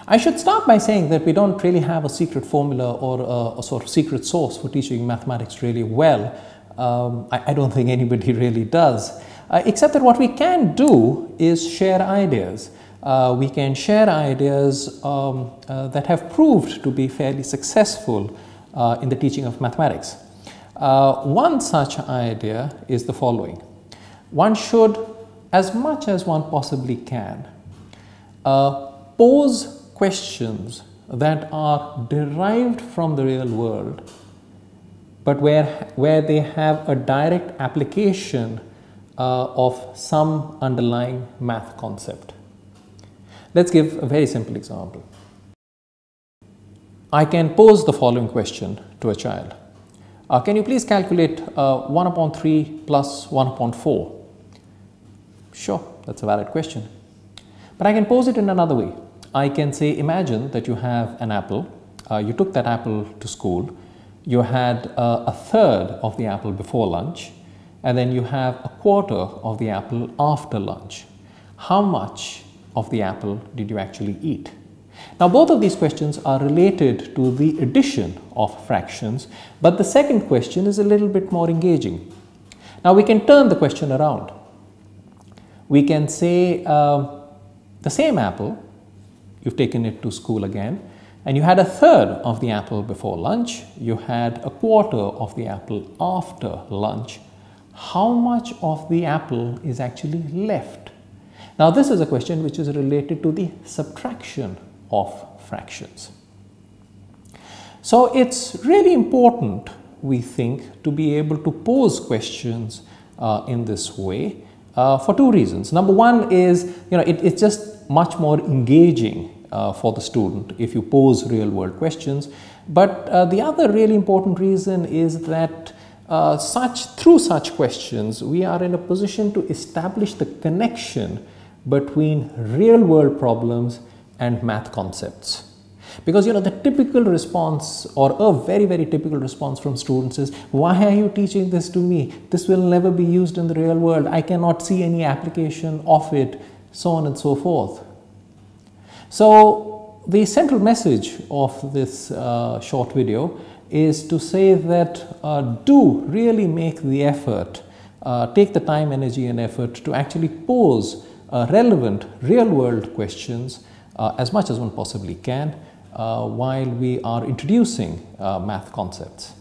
I should start by saying that we don't really have a secret formula or a sort of secret sauce for teaching mathematics really well. I don't think anybody really does, except that what we can do is share ideas. We can share ideas that have proved to be fairly successful in the teaching of mathematics. One such idea is the following. One should, as much as one possibly can, pose questions that are derived from the real world, but where they have a direct application of some underlying math concept. Let's give a very simple example. I can pose the following question to a child. Can you please calculate 1 upon 3 plus 1 upon 4? Sure, that's a valid question. But I can pose it in another way. I can say, imagine that you have an apple. You took that apple to school. You had a third of the apple before lunch, and then you have a quarter of the apple after lunch. How much of the apple did you actually eat? Now, both of these questions are related to the addition of fractions, but the second question is a little bit more engaging. Now, we can turn the question around. We can say the same apple, you've taken it to school again, and you had a third of the apple before lunch, you had a quarter of the apple after lunch. How much of the apple is actually left? Now, this is a question which is related to the subtraction of fractions. So, it's really important, we think, to be able to pose questions in this way for two reasons. Number one is, it's just much more engaging for the student if you pose real world questions. But the other really important reason is that through such questions, we are in a position to establish the connection between real world problems and math concepts. Because the typical response, or a very, very typical response from students is, why are you teaching this to me? This will never be used in the real world. I cannot see any application of it, so on and so forth. So the central message of this short video is to say that do really make the effort, take the time, energy and effort to actually pose relevant real world questions as much as one possibly can while we are introducing math concepts.